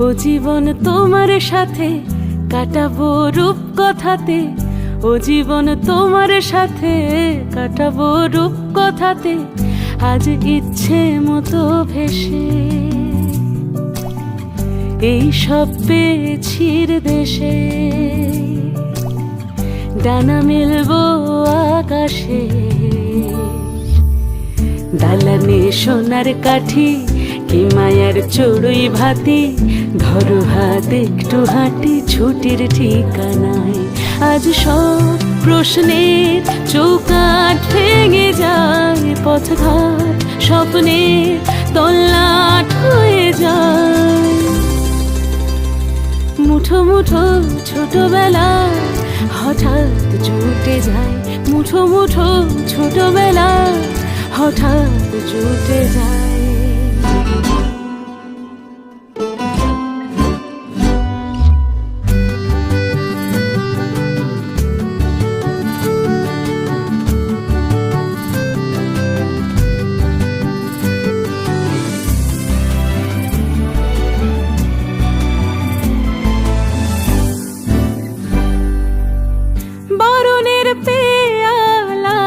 ও জীবন তোমার সাথে কাটাবো রূপ কথাতে, ও জীবন তোমার সাথে কাটাবো রূপ কথাতে, আজ ইচ্ছে মতো ভেসে এই সব পেয়েছির দেশে। ডানা মেলবো আকাশে, দালানে সোনার কাঠি, কি মায়ার চড়ুই ভাতি, ধরো হাত একটু হাঁটি ছুটির ঠিকানায়। আজ সব প্রশ্নের চৌকাঠ ভেঙে যায়, পথঘাট স্বপ্নের তল্লাট হয়ে যায়। মুঠো মুঠো ছোটবেলা হঠাৎ জুটে যায়, মুঠো মুঠো ছোটবেলা হঠাৎ জুটে যায়। বরণের পেয়ালাতে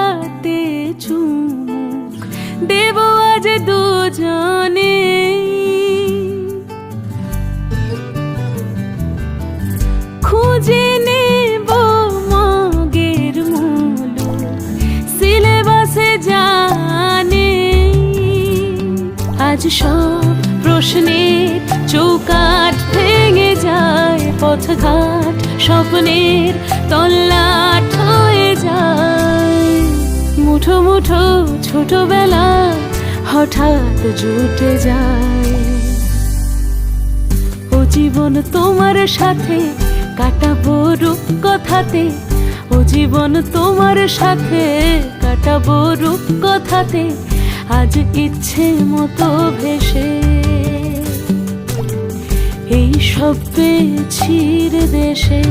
চুমুক দেব আজ দুজনে, খুঁজে নেব মগের মূল সিলেবাসে জানে। আজ সব প্রশ্নের চৌকাঠ ভেঙে যায়, পথঘাট স্বপ্নের তল্লাট হয়ে যায়। মুঠো মুঠো ছোটবেলা হঠাৎ জুটে যায়। ও জীবন তোমার সাথে কাটাবো রূপ কথাতে, ও জীবন তোমার সাথে কাটাবো রূপ কথাতে, আজ ইচ্ছে মতো ভেসে এই সব পেয়েছির দেশে।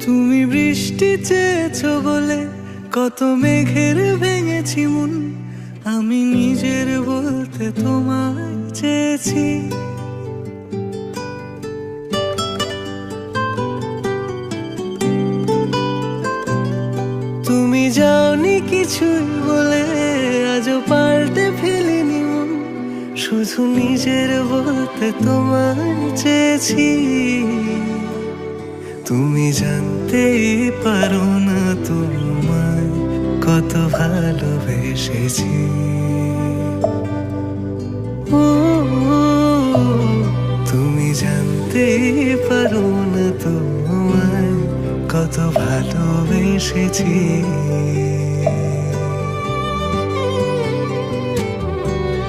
তুমি বৃষ্টি চেয়েছো বলে কত মেঘের ভেঙেছি মন, আমি নিজের বলতে তোমায় চেয়েছি। তুমি যাওনি কিছুই বলে আজও পাল্টে ফেলিনি মন, শুধু নিজের বলতে তোমায় চেয়েছি। তুমি জানতেই পারো না তোমায় কত ভালোবেসেছি। ও তুমি জানতেই পারো না তোমায় কত ভালোবেসেছি।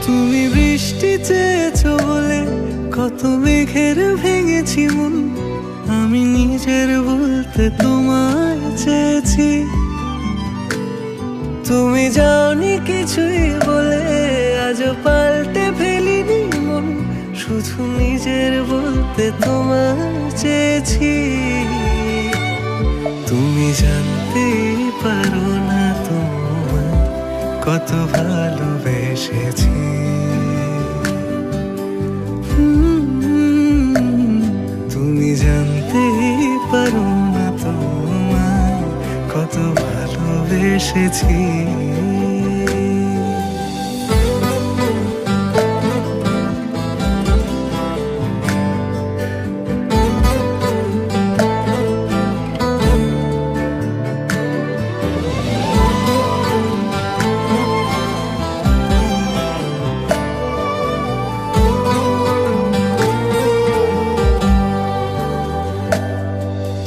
তুমি বৃষ্টি চেয়েছো বলে কত মেঘের ভেঙেছি মন, আমি নিজের বলতে তোমায় চেয়েছি। তুমি যাওনি কিছুই বলে আজও পাল্টে ফেলিনি মন, শুধু নিজের বলতে তোমায় চেয়েছি। তুমি জানতেই পারো না তোমায় কত ভালোবেসেছি। তুমি জানতেই পারো না তোমায় কত ভালোবেসেছি।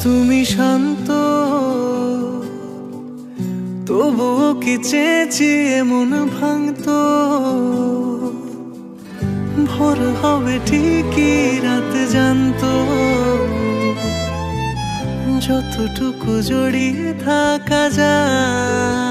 তুমি শান্ত তবুও কি চেয়েছি এমন ভাঙতো, ভোর হবে ঠিকই রাত জানতো। যতটুকু জড়িয়ে থাকা যায়